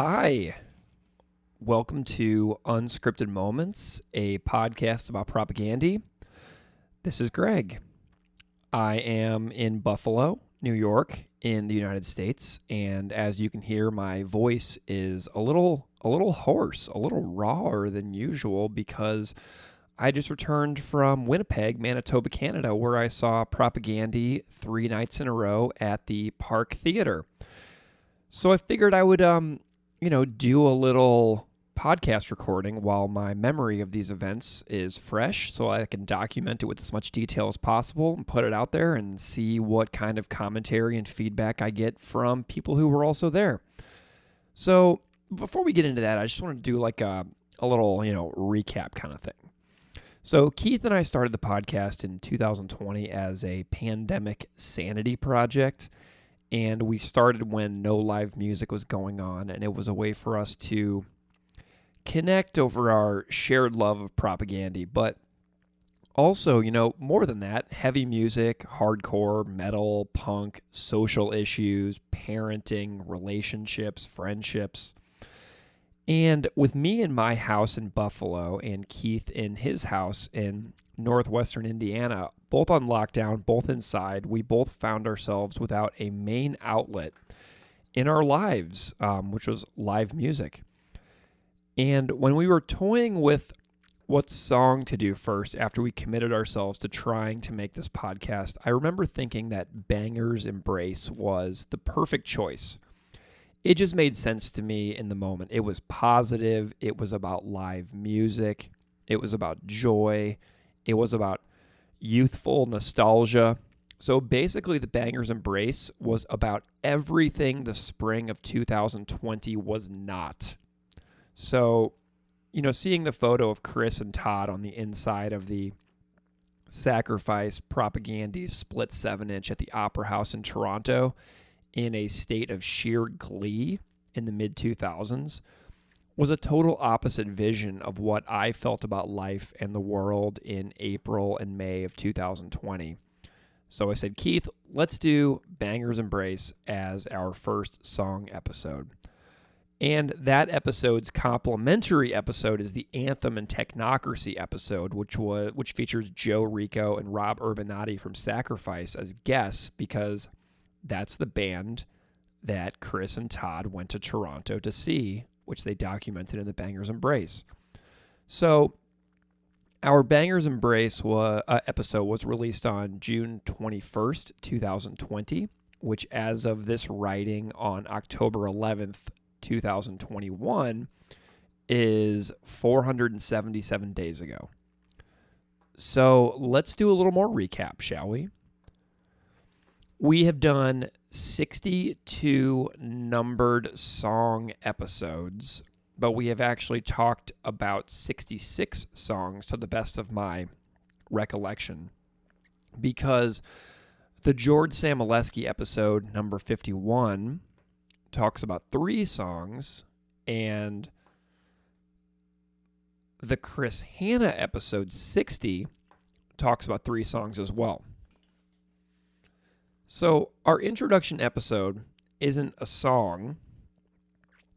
Hi, welcome to Unscripted Moments, a podcast about propaganda. This is Greg. I am in Buffalo, New York, in the United States, and as you can hear, my voice is a little hoarse, a little rawer than usual because I just returned from Winnipeg, Manitoba, Canada, where I saw propaganda 3 nights in a row at the Park Theater. So I figured I would do a little podcast recording while my memory of these events is fresh so I can document it with as much detail as possible and put it out there and see what kind of commentary and feedback I get from people who were also there. So before we get into that, I just want to do like a little, recap kind of thing. So Keith and I started the podcast in 2020 as a pandemic sanity project. And we started when no live music was going on, and it was a way for us to connect over our shared love of propaganda. But also, more than that, heavy music, hardcore, metal, punk, social issues, parenting, relationships, friendships. And with me in my house in Buffalo and Keith in his house in northwestern Indiana, both on lockdown, both inside, we both found ourselves without a main outlet in our lives, which was live music. And when we were toying with what song to do first after we committed ourselves to trying to make this podcast, I remember thinking that Banger's Embrace was the perfect choice. It just made sense to me in the moment. It was positive. It was about live music. It was about joy. It was about youthful nostalgia. So basically, the Banger's Embrace was about everything the spring of 2020 was not. So, seeing the photo of Chris and Todd on the inside of the Sacrifice propaganda split 7-inch at the Opera House in Toronto in a state of sheer glee in the mid-2000s was a total opposite vision of what I felt about life and the world in April and May of 2020. So I said, Keith, let's do Banger's Embrace as our first song episode. And that episode's complimentary episode is the Anthem and Technocracy episode, which features Joe Rico and Rob Urbanati from Sacrifice as guests, because that's the band that Chris and Todd went to Toronto to see, which they documented in the Banger's Embrace. So our Banger's Embrace episode was released on June 21st, 2020, which as of this writing on October 11th, 2021, is 477 days ago. So let's do a little more recap, shall we? We have done 62 numbered song episodes, but we have actually talked about 66 songs to the best of my recollection, because the George Samolesky episode, number 51, talks about 3 songs, and the Chris Hanna episode, 60, talks about 3 songs as well. So our introduction episode isn't a song,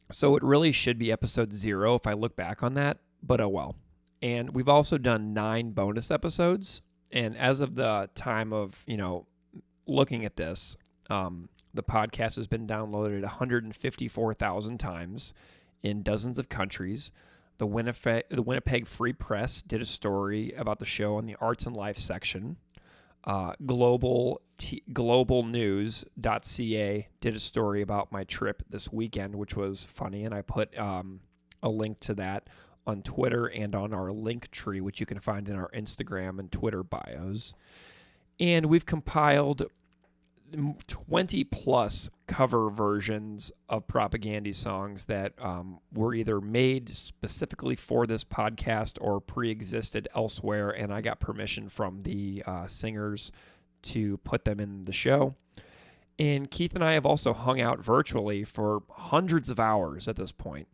so it really should be episode 0 if I look back on that, but oh well. And we've also done 9 bonus episodes, and as of the time of, looking at this, the podcast has been downloaded 154,000 times in dozens of countries. The Winnipeg Free Press did a story about the show in the Arts and Life section. Globalnews.ca did a story about my trip this weekend, which was funny, and I put a link to that on Twitter and on our link tree, which you can find in our Instagram and Twitter bios. And we've compiled 20 plus cover versions of propaganda songs that were either made specifically for this podcast or pre-existed elsewhere, and I got permission from the singers to put them in the show. And Keith and I have also hung out virtually for hundreds of hours at this point.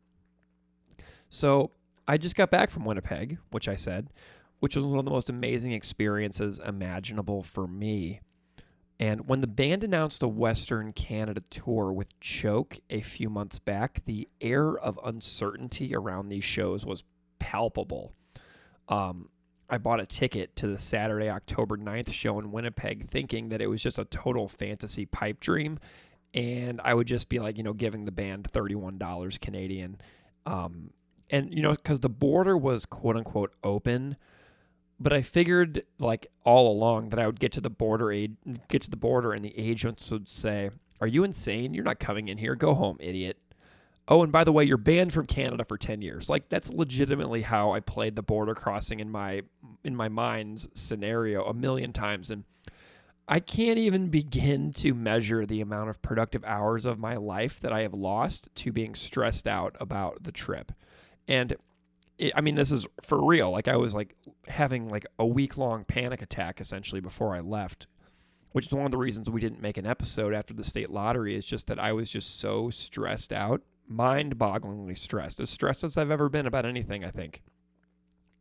So I just got back from Winnipeg, which was one of the most amazing experiences imaginable for me. And when the band announced a Western Canada tour with Choke a few months back, the air of uncertainty around these shows was palpable. I bought a ticket to the Saturday, October 9th show in Winnipeg thinking that it was just a total fantasy pipe dream, and I would just be like, giving the band $31 Canadian. And, because the border was quote-unquote open, but I figured, like, all along that I would get to the border, and the agents would say, "Are you insane? You're not coming in here. Go home, idiot. Oh, and by the way, you're banned from Canada for 10 years." Like, that's legitimately how I played the border crossing in my mind's scenario a million times. And I can't even begin to measure the amount of productive hours of my life that I have lost to being stressed out about the trip. And this is for real. Like, I was like having like a week-long panic attack essentially before I left, which is one of the reasons we didn't make an episode after the state lottery, is just that I was just so stressed out, mind-bogglingly stressed as I've ever been about anything, I think.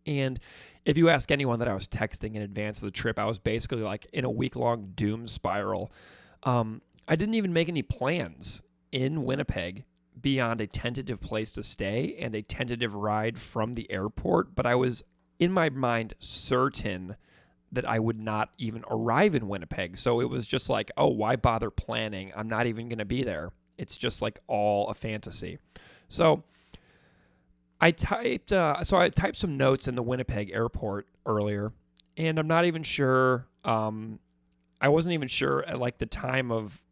And if you ask anyone that I was texting in advance of the trip, I was basically like in a week-long doom spiral. I didn't even make any plans in Winnipeg beyond a tentative place to stay and a tentative ride from the airport, but I was in my mind certain that I would not even arrive in Winnipeg. So it was just like, oh, why bother planning? I'm not even going to be there. It's just like all a fantasy. So I typed some notes in the Winnipeg airport earlier, and I'm not even sure. I wasn't even sure at like the time of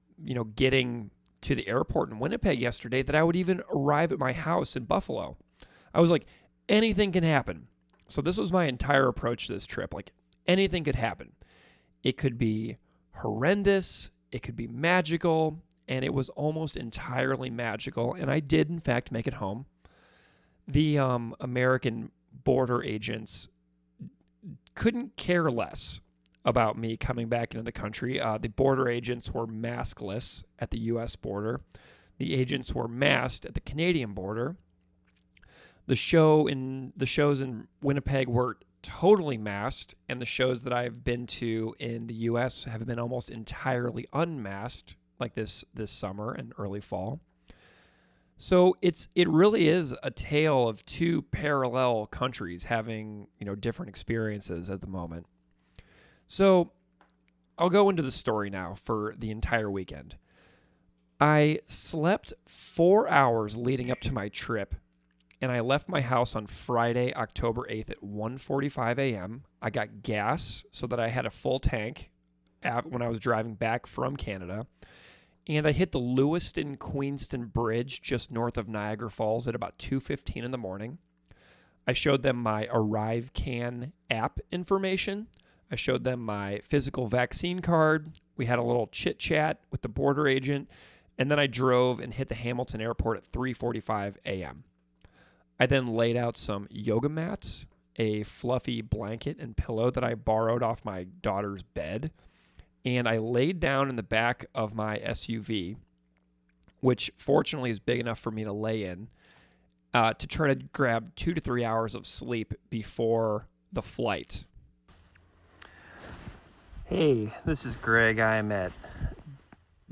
getting to the airport in Winnipeg yesterday that I would even arrive at my house in Buffalo. I was like, anything can happen. So this was my entire approach to this trip. Like, anything could happen. It could be horrendous. It could be magical. And it was almost entirely magical. And I did, in fact, make it home. The American border agents couldn't care less about me coming back into the country. The border agents were maskless at the U.S. border. The agents were masked at the Canadian border. The shows in Winnipeg were totally masked, and the shows that I've been to in the U.S. have been almost entirely unmasked, like this summer and early fall. So it really is a tale of two parallel countries having different experiences at the moment. So I'll go into the story now for the entire weekend. I slept 4 hours leading up to my trip, and I left my house on Friday, October 8th at 1:45 a.m. I got gas so that I had a full tank when I was driving back from Canada, and I hit the Lewiston-Queenston Bridge just north of Niagara Falls at about 2:15 in the morning. I showed them my ArriveCan app information. I showed them my physical vaccine card. We had a little chit-chat with the border agent, and then I drove and hit the Hamilton airport at 3:45 a.m. I then laid out some yoga mats, a fluffy blanket and pillow that I borrowed off my daughter's bed, and I laid down in the back of my SUV, which fortunately is big enough for me to lay in, to try to grab 2 to 3 hours of sleep before the flight. Hey, this is Greg. I am at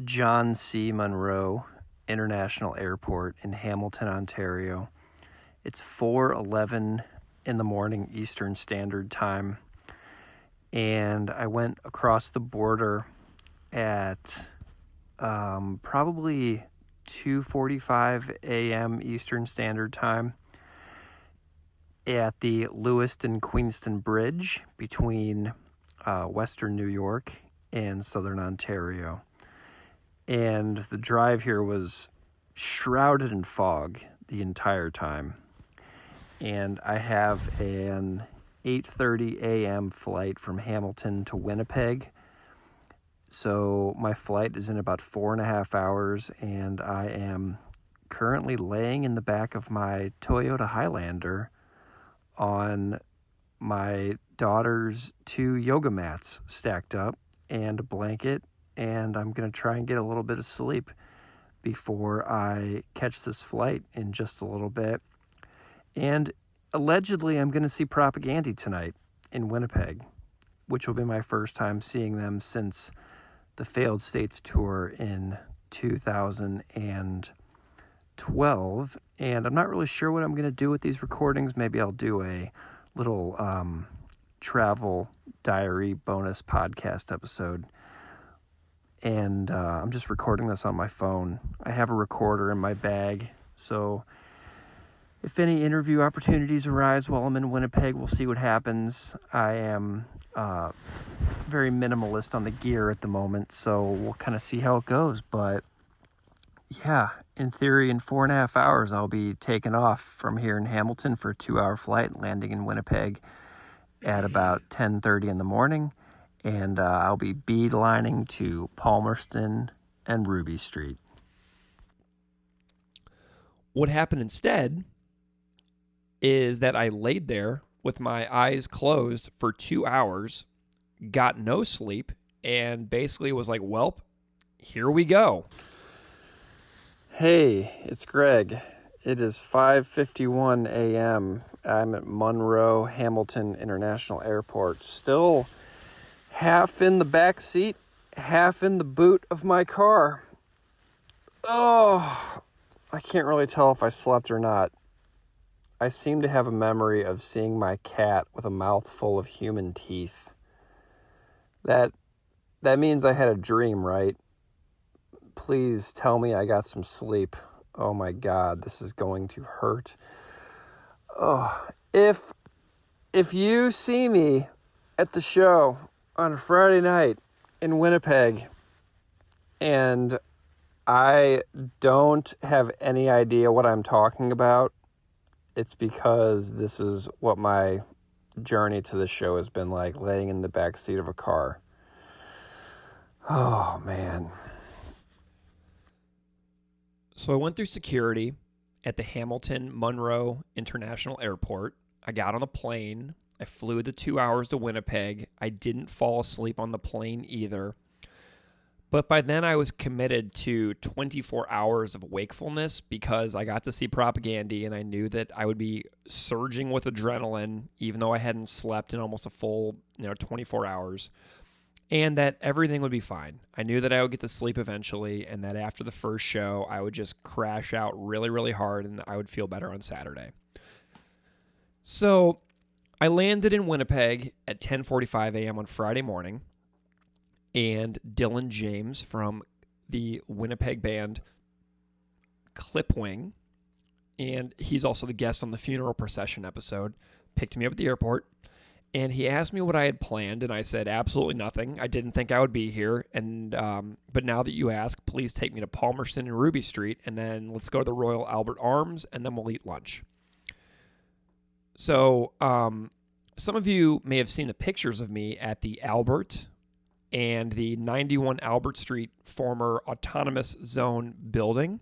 John C. Munro International Airport in Hamilton, Ontario. It's 4:11 in the morning Eastern Standard Time, and I went across the border at probably 2:45 a.m. Eastern Standard Time at the Lewiston-Queenston Bridge between Western New York and Southern Ontario. And the drive here was shrouded in fog the entire time. And I have an 8:30 a.m. flight from Hamilton to Winnipeg. So my flight is in about 4.5 hours, and I am currently laying in the back of my Toyota Highlander on my daughter's 2 yoga mats stacked up and a blanket, and I'm going to try and get a little bit of sleep before I catch this flight in just a little bit. And allegedly, I'm going to see Propaganda tonight in Winnipeg, which will be my first time seeing them since the Failed States tour in 2012, and I'm not really sure what I'm going to do with these recordings. Maybe I'll do a little travel diary bonus podcast episode. And I'm just recording this on my phone. I have a recorder in my bag, so if any interview opportunities arise while I'm in Winnipeg, we'll see what happens. I am very minimalist on the gear at the moment, so we'll kind of see how it goes. But yeah, in theory, in 4.5 hours, I'll be taking off from here in Hamilton for a 2-hour flight, landing in Winnipeg at about 10:30 in the morning. And I'll be beelining to Palmerston and Ruby Street. What happened instead is that I laid there with my eyes closed for 2 hours, got no sleep, and basically was like, welp, here we go. Hey, it's Greg. It is 5:51 a.m. I'm at Monroe Hamilton International Airport. Still half in the back seat, half in the boot of my car. Oh, I can't really tell if I slept or not. I seem to have a memory of seeing my cat with a mouth full of human teeth. That means I had a dream, right? Please tell me I got some sleep. Oh my God, this is going to hurt. Oh, if you see me at the show on a Friday night in Winnipeg, and I don't have any idea what I'm talking about, it's because this is what my journey to the show has been like, laying in the back seat of a car. Oh, man. So I went through security at the Hamilton Monroe International Airport. I got on a plane. I flew the 2 hours to Winnipeg. I didn't fall asleep on the plane either. But by then I was committed to 24 hours of wakefulness because I got to see Propagandy and I knew that I would be surging with adrenaline even though I hadn't slept in almost a full 24 hours, and that everything would be fine. I knew that I would get to sleep eventually and that after the first show I would just crash out really, really hard and I would feel better on Saturday. So I landed in Winnipeg at 10:45 a.m. on Friday morning, and Dylan James from the Winnipeg band Clipwing, and he's also the guest on the funeral procession episode, picked me up at the airport, and he asked me what I had planned, and I said absolutely nothing. I didn't think I would be here, and but now that you ask, please take me to Palmerston and Ruby Street, and then let's go to the Royal Albert Arms, and then we'll eat lunch. So some of you may have seen the pictures of me at the Albert and the 91 Albert Street former Autonomous Zone building,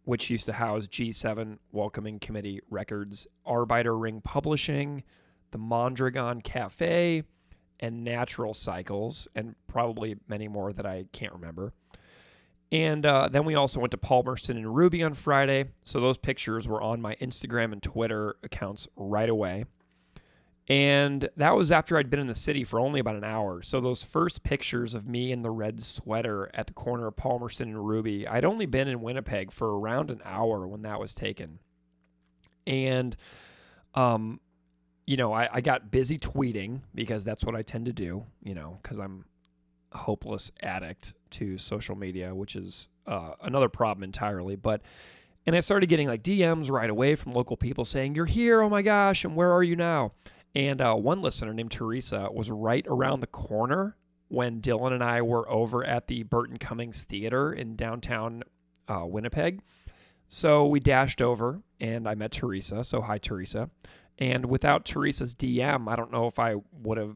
which used to house G7 Welcoming Committee Records, Arbiter Ring Publishing, the Mondragon Cafe, and Natural Cycles, and probably many more that I can't remember. And then we also went to Palmerston and Ruby on Friday, so those pictures were on my Instagram and Twitter accounts right away. And that was after I'd been in the city for only about an hour. So those first pictures of me in the red sweater at the corner of Palmerston and Ruby, I'd only been in Winnipeg for around an hour when that was taken. And, I got busy tweeting because that's what I tend to do, because I'm a hopeless addict to social media, which is another problem entirely. And I started getting like DMs right away from local people saying, "You're here, oh my gosh, and where are you now?" And one listener named Teresa was right around the corner when Dylan and I were over at the Burton Cummings Theater in downtown Winnipeg. So we dashed over, and I met Teresa. So hi, Teresa. And without Teresa's DM, I don't know if I would have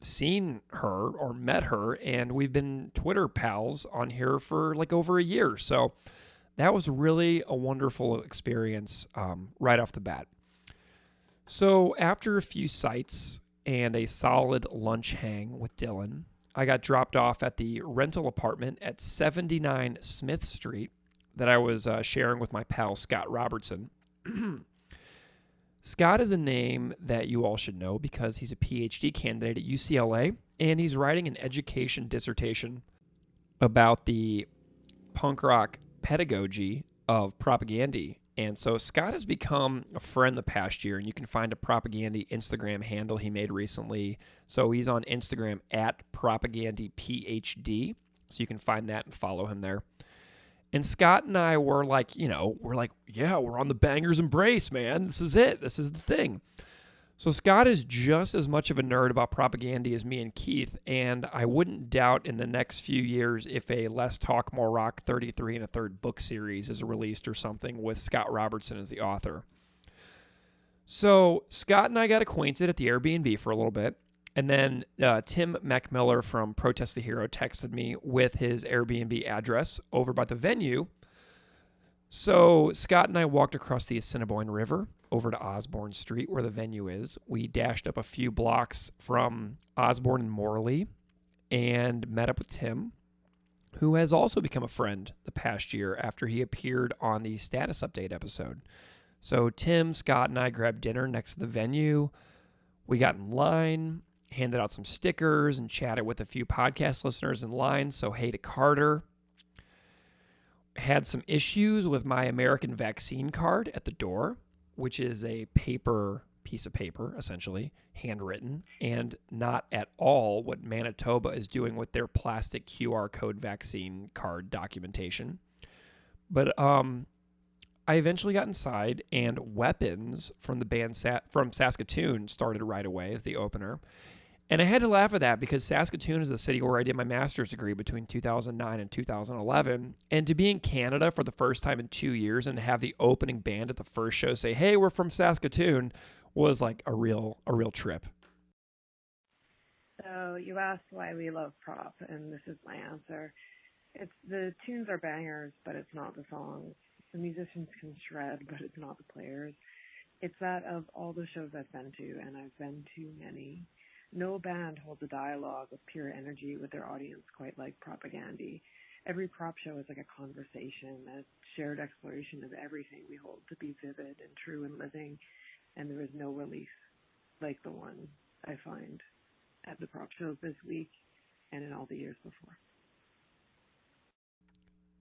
seen her or met her. And we've been Twitter pals on here for like over a year. So that was really a wonderful experience right off the bat. So after a few sights and a solid lunch hang with Dylan, I got dropped off at the rental apartment at 79 Smith Street that I was sharing with my pal Scott Robertson. Scott is a name that you all should know because he's a PhD candidate at UCLA, and he's writing an education dissertation about the punk rock pedagogy of Propagandy. And so Scott has become a friend the past year, and you can find a Propagandy Instagram handle he made recently. So he's on Instagram at PropagandyPhD. So you can find that and follow him there. And Scott and I were like, yeah, we're on the Bangers Embrace, man. This is it. This is the thing. So Scott is just as much of a nerd about Propagandy as me and Keith, and I wouldn't doubt in the next few years if a Less Talk More Rock 33 and a third book series is released or something with Scott Robertson as the author. So Scott and I got acquainted at the Airbnb for a little bit, and then Tim McMiller from Protest the Hero texted me with his Airbnb address over by the venue. So Scott and I walked across the Assiniboine River over to Osborne Street where the venue is. We dashed up a few blocks from Osborne and Morley and met up with Tim, who has also become a friend the past year after he appeared on the Status Update episode. So Tim, Scott, and I grabbed dinner next to the venue. We got in line, handed out some stickers, and chatted with a few podcast listeners in line. So hey to Carter. Had some issues with my American vaccine card at the door, which is a piece of paper, essentially, handwritten, and not at all what Manitoba is doing with their plastic QR code vaccine card documentation. But I eventually got inside, and Weapons from the band from Saskatoon started right away as the opener. And I had to laugh at that because Saskatoon is the city where I did my master's degree between 2009 and 2011. And to be in Canada for the first time in 2 years and have the opening band at the first show say, hey, we're from Saskatoon, was like a real trip. So you asked why we love prop, and this is my answer. It's the tunes are bangers, but it's not the songs. The musicians can shred, but it's not the players. It's that of all the shows I've been to, and I've been to many, no band holds a dialogue of pure energy with their audience quite like Propagandy. Every prop show is like a conversation, a shared exploration of everything we hold to be vivid and true and living, and there is no release like the one I find at the prop shows this week and in all the years before.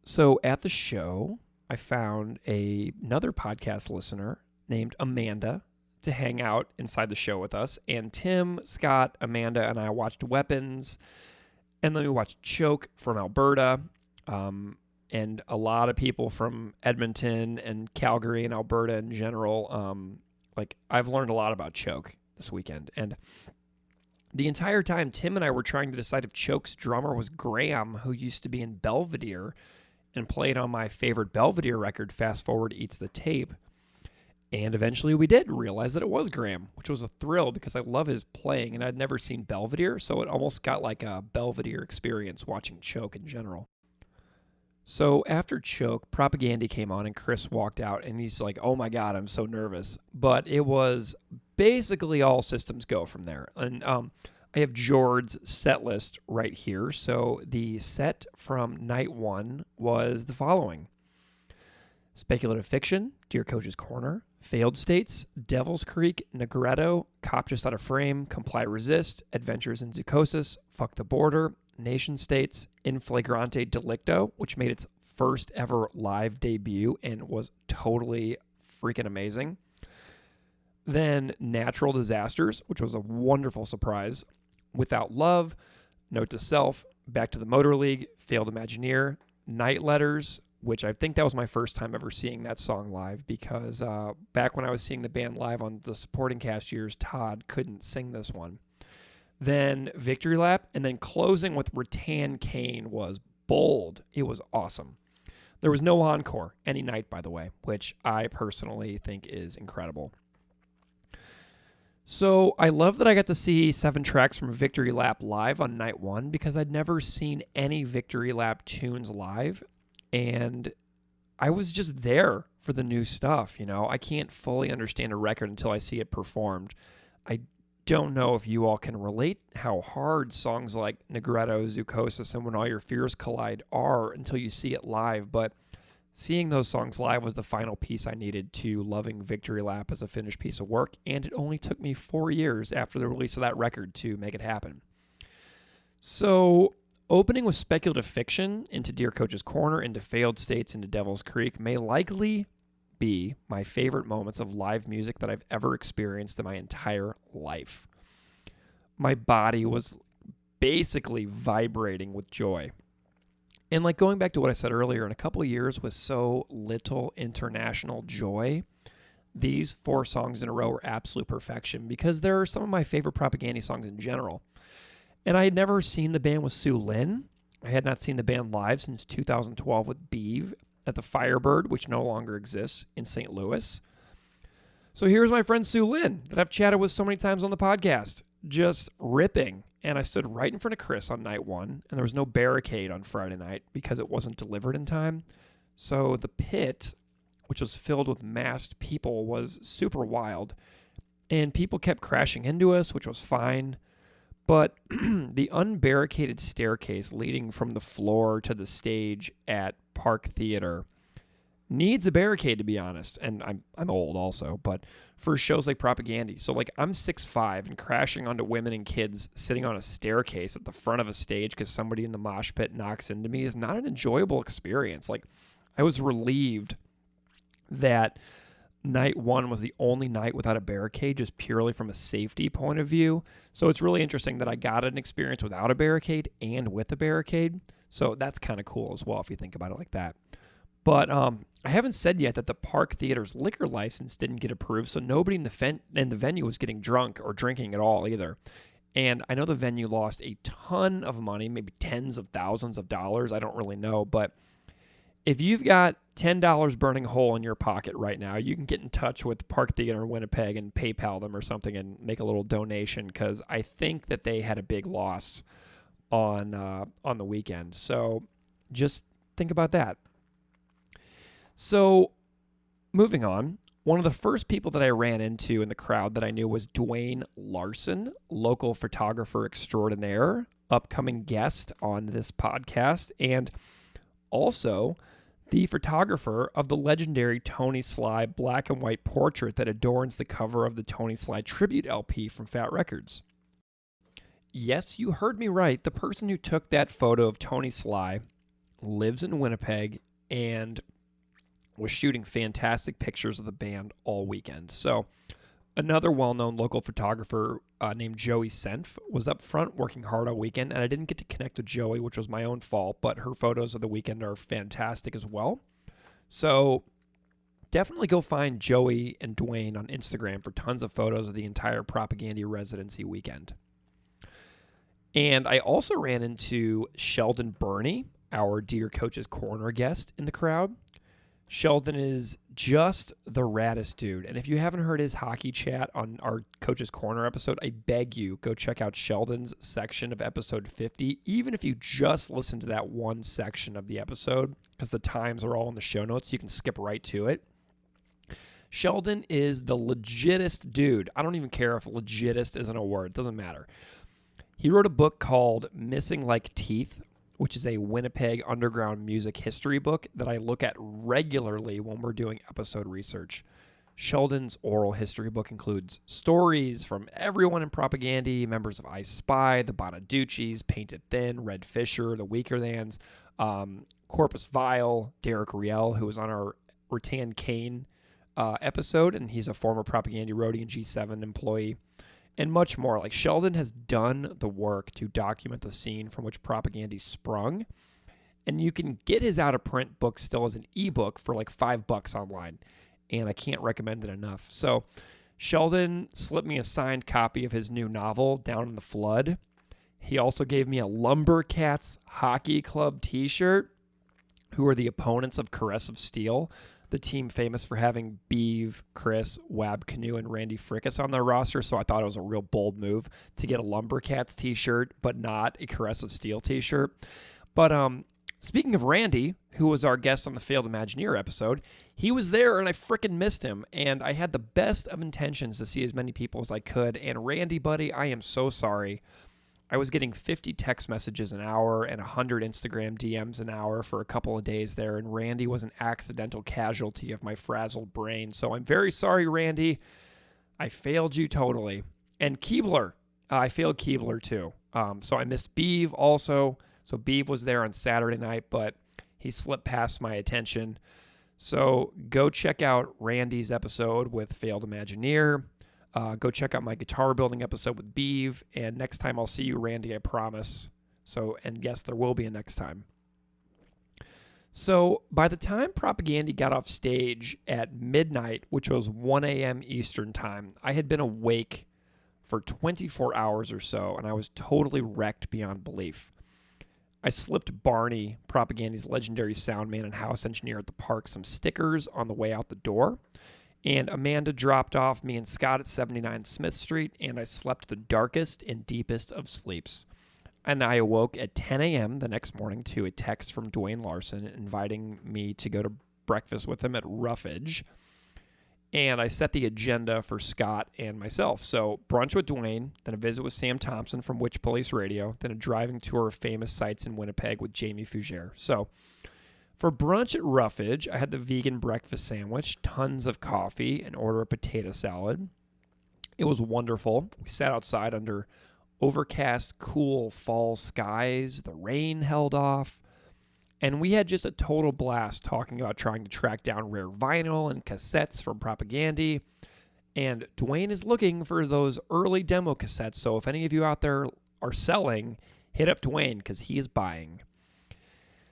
So at the show, I found another podcast listener named Amanda to hang out inside the show with us. And Tim, Scott, Amanda, and I watched Weapons. And then we watched Choke from Alberta. And a lot of people from Edmonton and Calgary and Alberta in general. I've learned a lot about Choke this weekend. And the entire time, Tim and I were trying to decide if Choke's drummer was Graham, who used to be in Belvedere and played on my favorite Belvedere record, Fast Forward Eats the Tape. And eventually we did realize that it was Graham, which was a thrill because I love his playing, and I'd never seen Belvedere, so it almost got like a Belvedere experience watching Choke in general. So after Choke, Propagandy came on, and Chris walked out, and he's like, oh my God, I'm so nervous. But it was basically all systems go from there. And I have Jord's set list right here. So the set from night one was the following: Speculative Fiction, Dear Coach's Corner, Failed States, Devil's Creek, Negretto, Cop Just Out of Frame, Comply Resist, Adventures in Zucosis, Fuck the Border, Nation States, In Flagrante Delicto, which made its first ever live debut and was totally freaking amazing. Then Natural Disasters, which was a wonderful surprise. Without Love, Note to Self, Back to the Motor League, Failed Imagineer, Night Letters, which I think that was my first time ever seeing that song live because back when I was seeing the band live on the supporting cast years, Todd couldn't sing this one. Then Victory Lap, and then closing with Rattan Cane was bold. It was awesome. There was no encore any night, by the way, which I personally think is incredible. So I love that I got to see 7 tracks from Victory Lap live on night one because I'd never seen any Victory Lap tunes live. And I was just there for the new stuff, you know. I can't fully understand a record until I see it performed. I don't know if you all can relate how hard songs like Negretto, Zucosis, and When All Your Fears Collide are until you see it live, but seeing those songs live was the final piece I needed to loving Victory Lap as a finished piece of work, and it only took me 4 years after the release of that record to make it happen. So Opening with speculative fiction into Dear Coach's Corner, into Failed States, into Devil's Creek may likely be my favorite moments of live music that I've ever experienced in my entire life. My body was basically vibrating with joy. And like going back to what I said earlier, in a couple of years with so little international joy, these 4 songs in a row were absolute perfection because they're some of my favorite Propaganda songs in general. And I had never seen the band with Sue Lynn. I had not seen the band live since 2012 with Beeve at the Firebird, which no longer exists, in St. Louis. So here's my friend Sue Lynn that I've chatted with so many times on the podcast, just ripping. And I stood right in front of Chris on night 1, and there was no barricade on Friday night because it wasn't delivered in time. So the pit, which was filled with massed people, was super wild. And people kept crashing into us, which was fine. But the unbarricaded staircase leading from the floor to the stage at Park Theater needs a barricade, to be honest. And I'm old also, but for shows like Propaganda. So like I'm 6'5", and crashing onto women and kids sitting on a staircase at the front of a stage because somebody in the mosh pit knocks into me is not an enjoyable experience. Like I was relieved that night 1 was the only night without a barricade, just purely from a safety point of view. So it's really interesting that I got an experience without a barricade and with a barricade. So that's kind of cool as well if you think about it like that. But I haven't said yet that the Park Theater's liquor license didn't get approved, so nobody in the venue was getting drunk or drinking at all either. And I know the venue lost a ton of money, maybe tens of thousands of dollars. I don't really know, but if you've got $10 burning a hole in your pocket right now, you can get in touch with Park Theater in Winnipeg and PayPal them or something and make a little donation, because I think that they had a big loss on the weekend. So just think about that. So moving on, one of the first people that I ran into in the crowd that I knew was Dwayne Larson, local photographer extraordinaire, upcoming guest on this podcast, and also the photographer of the legendary Tony Sly black and white portrait that adorns the cover of the Tony Sly tribute LP from Fat Records. Yes, you heard me right. The person who took that photo of Tony Sly lives in Winnipeg and was shooting fantastic pictures of the band all weekend. So another well-known local photographer named Joey Senf was up front working hard all weekend, and I didn't get to connect with Joey, which was my own fault, but her photos of the weekend are fantastic as well. So definitely go find Joey and Dwayne on Instagram for tons of photos of the entire Propaganda residency weekend. And I also ran into Sheldon Burney, our Dear Coach's Corner guest, in the crowd. Sheldon is just the raddest dude. And if you haven't heard his hockey chat on our Coach's Corner episode, I beg you, go check out Sheldon's section of episode 50, even if you just listen to that one section of the episode, because the times are all in the show notes. You can skip right to it. Sheldon is the legitest dude. I don't even care if legitist isn't a word. It doesn't matter. He wrote a book called Missing Like Teeth, which is a Winnipeg underground music history book that I look at regularly when we're doing episode research. Sheldon's oral history book includes stories from everyone in Propaganda, members of I Spy, the Bonaducci's, Painted Thin, Red Fisher, the Weaker Thans, Corpus Vile, Derek Riel, who was on our Rattan Kane episode, and he's a former Propaganda roadie and G7 employee, and much more. Like, Sheldon has done the work to document the scene from which Propaganda sprung, and you can get his out-of-print book still as an ebook for like $5 online, and I can't recommend it enough. So Sheldon slipped me a signed copy of his new novel, Down in the Flood. He also gave me a Lumbercats Hockey Club t-shirt, who are the opponents of Caress of Steel, the team famous for having Beeve, Chris, Wab Canoe, and Randy Frickus on their roster. So I thought it was a real bold move to get a Lumbercats t-shirt, but not a Caress of Steel t-shirt. But speaking of Randy, who was our guest on the Failed Imagineer episode, he was there and I frickin' missed him. And I had the best of intentions to see as many people as I could. And Randy, buddy, I am so sorry. I was getting 50 text messages an hour and 100 Instagram DMs an hour for a couple of days there, and Randy was an accidental casualty of my frazzled brain. So I'm very sorry, Randy. I failed you totally. And Keebler, I failed Keebler too. So I missed Beeve also. So Beeve was there on Saturday night, but he slipped past my attention. So go check out Randy's episode with Failed Imagineer. Go check out my guitar building episode with Beeve. And next time I'll see you, Randy, I promise. So, and yes, there will be a next time. So by the time Propaganda got off stage at midnight, which was 1 a.m. Eastern time, I had been awake for 24 hours or so, and I was totally wrecked beyond belief. I slipped Barney, Propaganda's legendary sound man and house engineer at the park, some stickers on the way out the door, and Amanda dropped off me and Scott at 79 Smith Street, and I slept the darkest and deepest of sleeps. And I awoke at 10 a.m. the next morning to a text from Dwayne Larson inviting me to go to breakfast with him at Roughage. And I set the agenda for Scott and myself. So brunch with Dwayne, then a visit with Sam Thompson from Witch Police Radio, then a driving tour of famous sites in Winnipeg with Jamie Fougere. So for brunch at Roughage, I had the vegan breakfast sandwich, tons of coffee, and order a potato salad. It was wonderful. We sat outside under overcast, cool fall skies. The rain held off. And we had just a total blast talking about trying to track down rare vinyl and cassettes from Propaganda. And Dwayne is looking for those early demo cassettes. So if any of you out there are selling, hit up Dwayne because he is buying.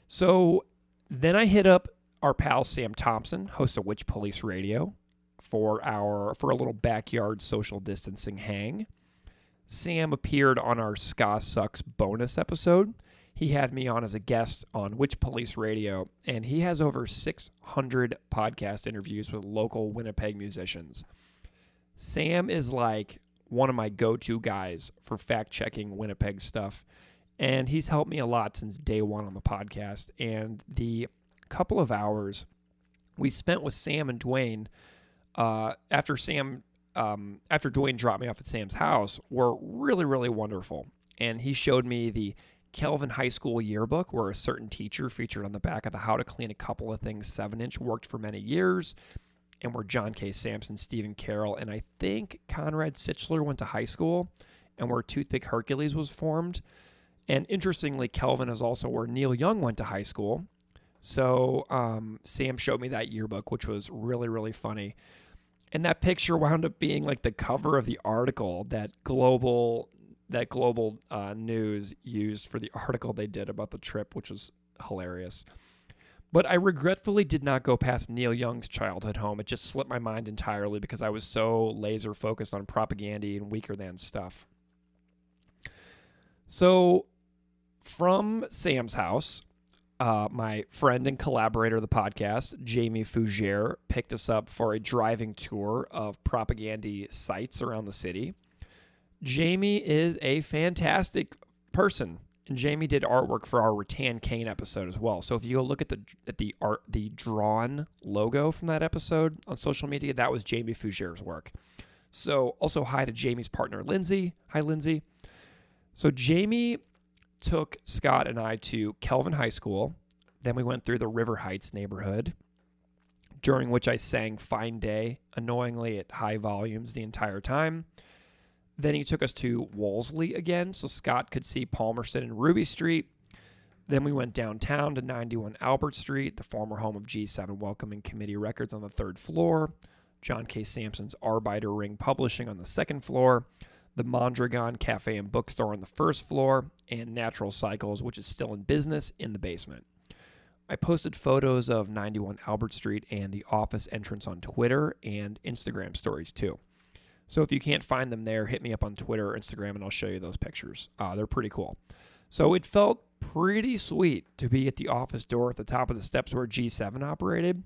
So then I hit up our pal Sam Thompson, host of Witch Police Radio, for a little backyard social distancing hang. Sam appeared on our Ska Sucks bonus episode. He had me on as a guest on Witch Police Radio, and he has over 600 podcast interviews with local Winnipeg musicians. Sam is like one of my go-to guys for fact-checking Winnipeg stuff, and he's helped me a lot since day one on the podcast. And the couple of hours we spent with Sam and Dwayne after Dwayne dropped me off at Sam's house were really, really wonderful. And he showed me the Kelvin High School yearbook where a certain teacher featured on the back of the How to Clean a Couple of Things 7-inch worked for many years, and where John K. Sampson, Stephen Carroll, and I think Conrad Sichler went to high school, and where Toothpick Hercules was formed. And interestingly, Kelvin is also where Neil Young went to high school. So Sam showed me that yearbook, which was really, really funny. And that picture wound up being like the cover of the article that Global News used for the article they did about the trip, which was hilarious. But I regretfully did not go past Neil Young's childhood home. It just slipped my mind entirely because I was so laser focused on Propaganda and Weaker Than stuff. So from Sam's house, my friend and collaborator of the podcast, Jamie Fougere, picked us up for a driving tour of Propaganda sites around the city. Jamie is a fantastic person, and Jamie did artwork for our Rattan Cane episode as well. So if you go look at the drawn logo from that episode on social media, that was Jamie Fougere's work. So also hi to Jamie's partner, Lindsay. Hi, Lindsay. So Jamie took Scott and I to Kelvin High School. Then we went through the River Heights neighborhood, during which I sang Fine Day annoyingly at high volumes the entire time. Then he took us to Wolseley again, so Scott could see Palmerston and Ruby Street. Then we went downtown to 91 Albert Street, the former home of G7 Welcoming Committee Records on the 3rd floor, John K. Sampson's Arbiter Ring Publishing on the 2nd floor, the Mondragon Cafe and Bookstore on the 1st floor, and Natural Cycles, which is still in business, in the basement. I posted photos of 91 Albert Street and the office entrance on Twitter and Instagram stories too. So if you can't find them there, hit me up on Twitter or Instagram and I'll show you those pictures. They're pretty cool. So it felt pretty sweet to be at the office door at the top of the steps where G7 operated,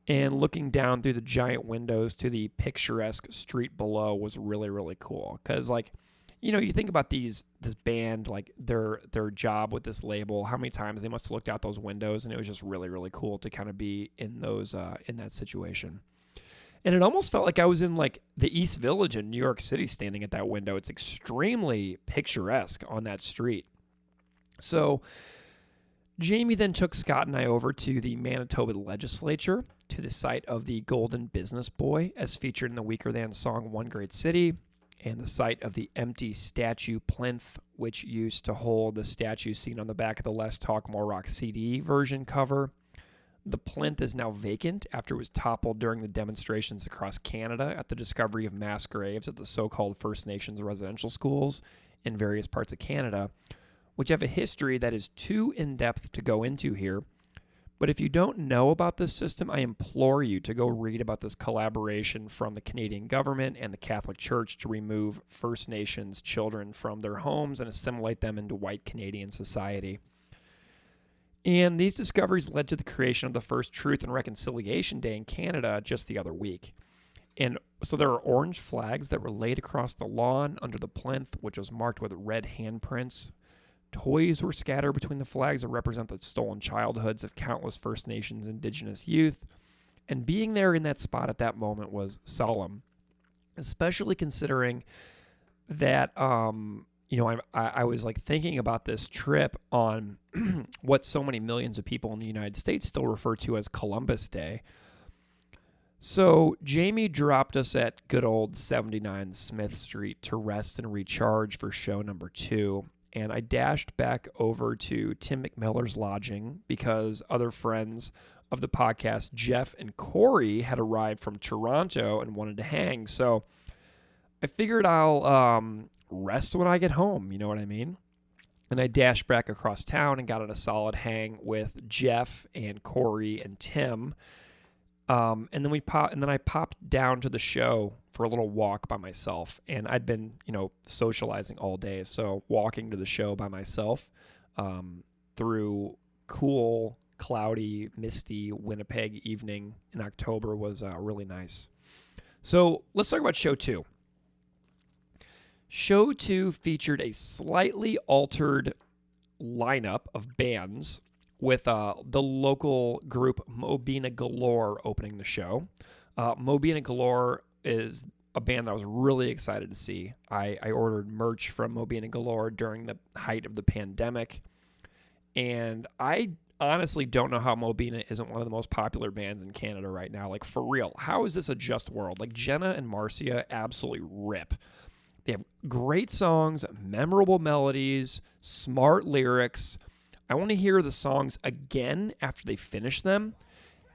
and looking down through the giant windows to the picturesque street below was really, really cool. Because, like, you know, you think about this band, like their job with this label, how many times they must have looked out those windows, and it was just really, really cool to kind of be in that situation. And it almost felt like I was in like the East Village in New York City standing at that window. It's extremely picturesque on that street. So Jamie then took Scott and I over to the Manitoba legislature, to the site of the Golden Business Boy, as featured in the Weaker Than song One Great City. and the site of the empty statue plinth, which used to hold the statue seen on the back of the Less Talk More Rock CD version cover. The plinth is now vacant after it was toppled during the demonstrations across Canada at the discovery of mass graves at the so-called First Nations residential schools in various parts of Canada, which have a history that is too in-depth to go into here. But if you don't know about this system, I implore you to go read about this collaboration from the Canadian government and the Catholic Church to remove First Nations children from their homes and assimilate them into white Canadian society. And these discoveries led to the creation of the first Truth and Reconciliation Day in Canada just the other week. And so there are orange flags that were laid across the lawn under the plinth, which was marked with red handprints. Toys were scattered between the flags that represent the stolen childhoods of countless First Nations Indigenous youth. And being there in that spot at that moment was solemn, especially considering that, I was like thinking about this trip on what so many millions of people in the United States still refer to as Columbus Day. So Jamie dropped us at good old 79 Smith Street to rest and recharge for show number 2. And I dashed back over to Tim McMiller's lodging because other friends of the podcast, Jeff and Corey, had arrived from Toronto and wanted to hang. So I figured I'll rest when I get home, you know what I mean? And I dashed back across town and got on a solid hang with Jeff and Corey and Tim. And then I popped down to the show for a little walk by myself. And I'd been, socializing all day. So walking to the show by myself through cool, cloudy, misty Winnipeg evening in October was really nice. So let's talk about show 2. Show 2 featured a slightly altered lineup of bands with the local group Mobina Galore opening the show. Mobina Galore is a band that I was really excited to see. I ordered merch from Mobina Galore during the height of the pandemic, and I honestly don't know how Mobina isn't one of the most popular bands in Canada right now. Like, for real, how is this a just world? Like, Jenna and Marcia absolutely rip. They have great songs, memorable melodies, smart lyrics. I want to hear the songs again after they finish them.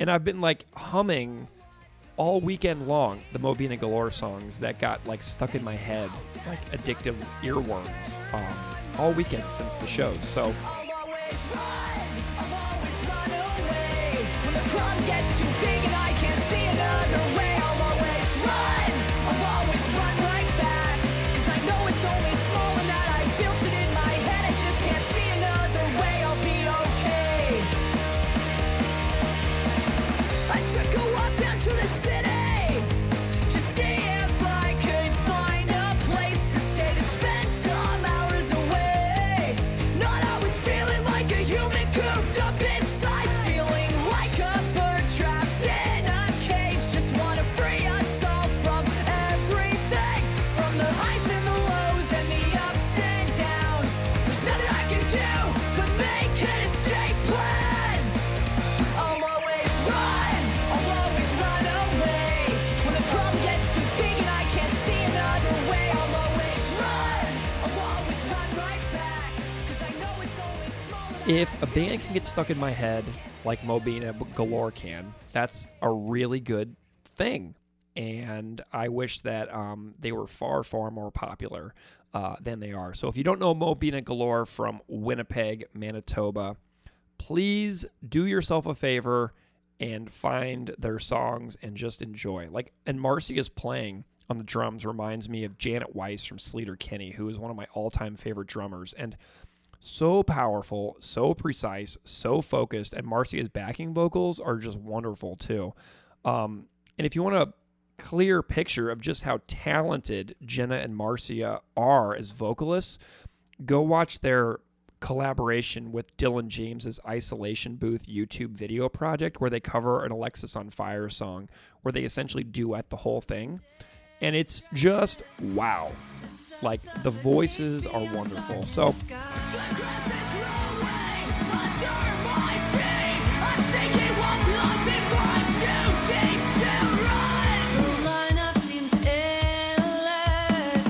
And I've been humming all weekend long the Mobina Galore songs that got stuck in my head like addictive earworms all weekend since the shows. So I'll always run away. When the problem gets too big and I can't see another way, I'll always run right back. 'Cause I know it's only small and that I built it in my head. I just can't see another way, I'll be okay. I took a walk down to the city to see if I could find a place to stay, to spend some hours away. Not always feeling like a human cooped up inside, feeling like a bird trapped in a cage. Just wanna free ourselves from everything, from the highs and the lows and the ups and downs. There's nothing I can do but make an escape plan. I'll always run away. When the problem gets too big and I can't see another way, I'll always run right back. 'Cause I know it's only small and if a band can get stuck in my head like Mobina Galore can, that's a really good thing. And I wish that they were far, far more popular than they are. So if you don't know Mobina Galore from Winnipeg, Manitoba, please do yourself a favor and find their songs and just enjoy. And Marcia's playing on the drums reminds me of Janet Weiss from Sleater Kinney, who is one of my all-time favorite drummers. And so powerful, so precise, so focused, and Marcia's backing vocals are just wonderful too. And if you want a clear picture of just how talented Jenna and Marcia are as vocalists, go watch their collaboration with Dylan James's Isolation Booth YouTube video project, where they cover an Alexis on Fire song, where they essentially duet the whole thing. And it's just wow. The voices are wonderful. So the grass is growing under my feet. I'm taking one look before I'm too deep to run. The lineup seems endless.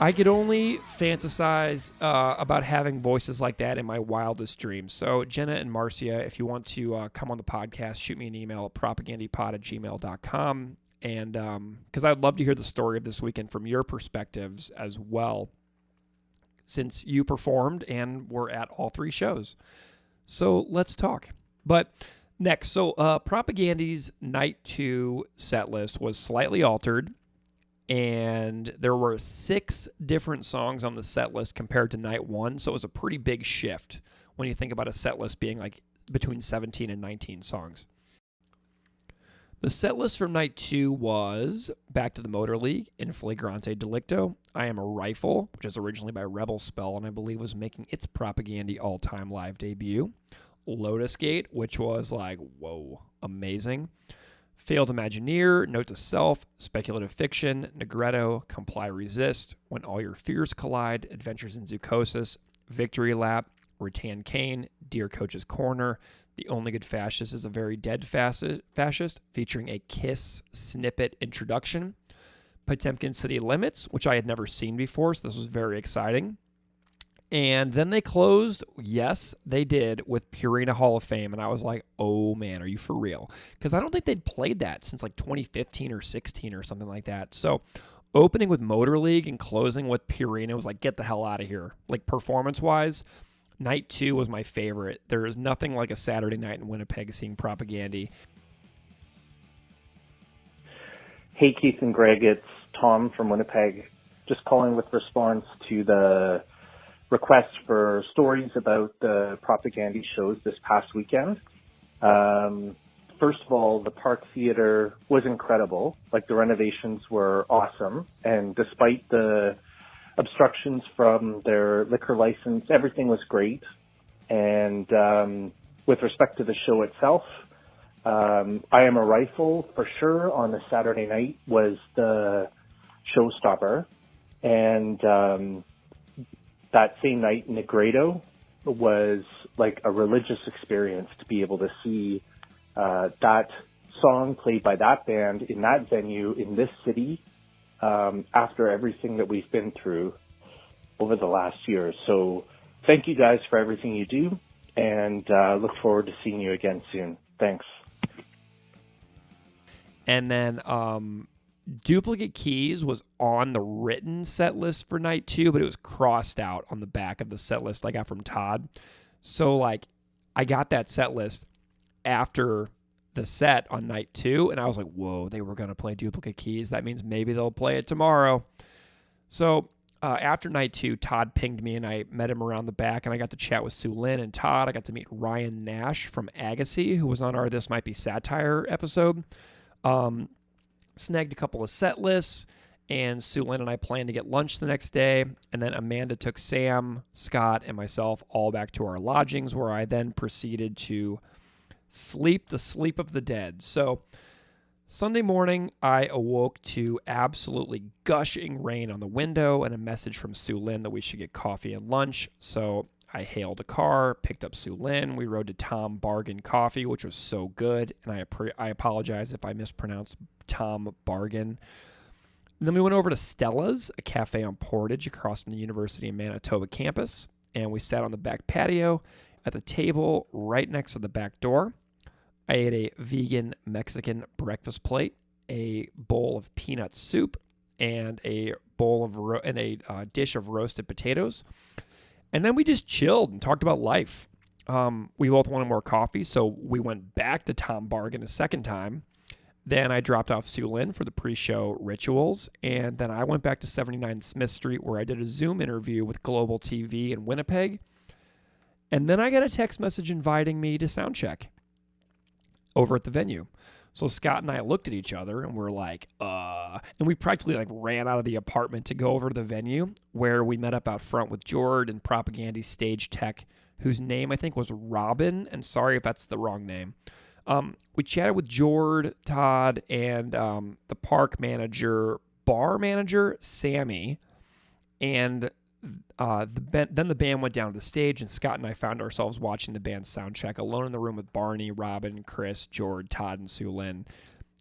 I could only fantasize about having voices like that in my wildest dreams. So Jenna and Marcia, if you want to come on the podcast, shoot me an email at propagandipod@gmail.com. And because I'd love to hear the story of this weekend from your perspectives as well, since you performed and were at all 3 shows. So let's talk. But next, so Propagandy's Night 2 set list was slightly altered, and there were 6 different songs on the set list compared to Night 1, so it was a pretty big shift when you think about a set list being like between 17 and 19 songs. The set list from Night 2 was Back to the Motor League, In Flagrante Delicto, I Am a Rifle, which is originally by Rebel Spell and I believe was making its Propagandy all-time live debut, Lotus Gate, which was like, whoa, amazing, Failed Imagineer, Note to Self, Speculative Fiction, Negretto, Comply Resist, When All Your Fears Collide, Adventures in Zoochosis, Victory Lap, Rattan Kane, Dear Coach's Corner, The Only Good Fascist is a Very Dead Fascist, featuring a Kiss snippet introduction, Potemkin City Limits, which I had never seen before, so this was very exciting. And then they closed, yes, they did, with Purina Hall of Fame. And I was like, oh, man, are you for real? Because I don't think they'd played that since like 2015 or 16 or something like that. So opening with Motor League and closing with Purina was like, get the hell out of here. Like performance-wise, Night 2 was my favorite. There is nothing like a Saturday night in Winnipeg seeing Propagandy. Hey, Keith and Greg, it's Tom from Winnipeg. Just calling with response to the request for stories about the Propagandy shows this past weekend. First of all, the Park Theater was incredible. Like, the renovations were awesome. And despite the obstructions from their liquor license, everything was great. And with respect to the show itself, I Am a Rifle, for sure, on the Saturday night was the showstopper. And that same night, Negretto was like a religious experience to be able to see that song played by that band in that venue in this city after everything that we've been through over the last year. So thank you guys for everything you do, and look forward to seeing you again soon. Thanks. And then Duplicate Keys was on the written set list for Night 2, but it was crossed out on the back of the set list I got from Todd. So, like, I got that set list after the set on Night 2, and I was like, whoa, they were going to play Duplicate Keys. That means maybe they'll play it tomorrow. So, after Night 2, Todd pinged me, and I met him around the back, and I got to chat with Sue Lynn and Todd. I got to meet Ryan Nash from Agassi, who was on our This Might Be Satire episode. Snagged a couple of set lists, and Sue Lynn and I planned to get lunch the next day, and then Amanda took Sam, Scott, and myself all back to our lodgings, where I then proceeded to sleep the sleep of the dead. So Sunday morning, I awoke to absolutely gushing rain on the window and a message from Sue Lynn that we should get coffee and lunch. So I hailed a car, picked up Sue Lynn. We rode to Tom Bargain Coffee, which was so good. And I apologize if I mispronounced Tom Bargain. And then we went over to Stella's, a cafe on Portage across from the University of Manitoba campus. And we sat on the back patio at the table right next to the back door. I ate a vegan Mexican breakfast plate, a bowl of peanut soup, and a bowl of dish of roasted potatoes. And then we just chilled and talked about life. We both wanted more coffee, so we went back to Tom Bargain a second time. Then I dropped off Sue Lynn for the pre-show rituals, and then I went back to 79 Smith Street, where I did a Zoom interview with Global TV in Winnipeg. And then I got a text message inviting me to soundcheck over at the venue. So Scott and I looked at each other and we're like, and we practically like ran out of the apartment to go over to the venue, where we met up out front with Jord and Propagandy stage tech, whose name I think was Robin, and sorry if that's the wrong name. We chatted with Jord, Todd, and the park manager, bar manager, Sammy, and then the band went down to the stage, and Scott and I found ourselves watching the band's soundcheck alone in the room with Barney, Robin, Chris, Jord, Todd, and Sue Lynn.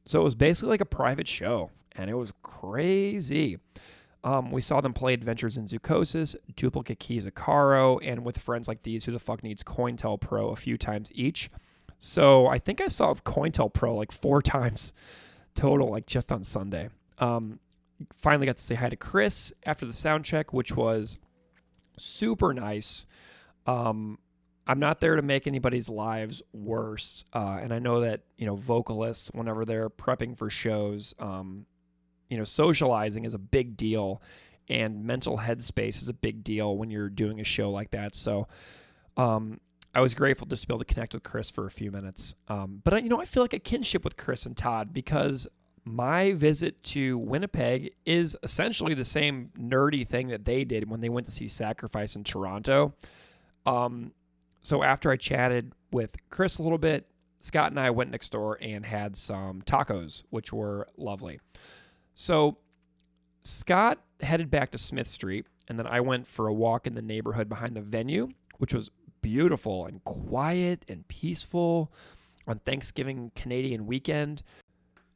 So it was basically like a private show, and it was crazy. We saw them play Adventures in Zoochosis, Duplicate Keys Acaro, and With Friends Like These, Who the Fuck Needs COINTELPRO a few times each. So I think I saw COINTELPRO like 4 times total, like just on Sunday. Finally got to say hi to Chris after the sound check, which was super nice. I'm not there to make anybody's lives worse. And I know that, vocalists, whenever they're prepping for shows, socializing is a big deal, and mental headspace is a big deal when you're doing a show like that. So I was grateful just to be able to connect with Chris for a few minutes. But I feel like a kinship with Chris and Todd because my visit to Winnipeg is essentially the same nerdy thing that they did when they went to see Sacrifice in Toronto. So after I chatted with Chris a little bit, Scott and I went next door and had some tacos, which were lovely. So Scott headed back to Smith Street, and then I went for a walk in the neighborhood behind the venue, which was beautiful and quiet and peaceful on Thanksgiving Canadian weekend.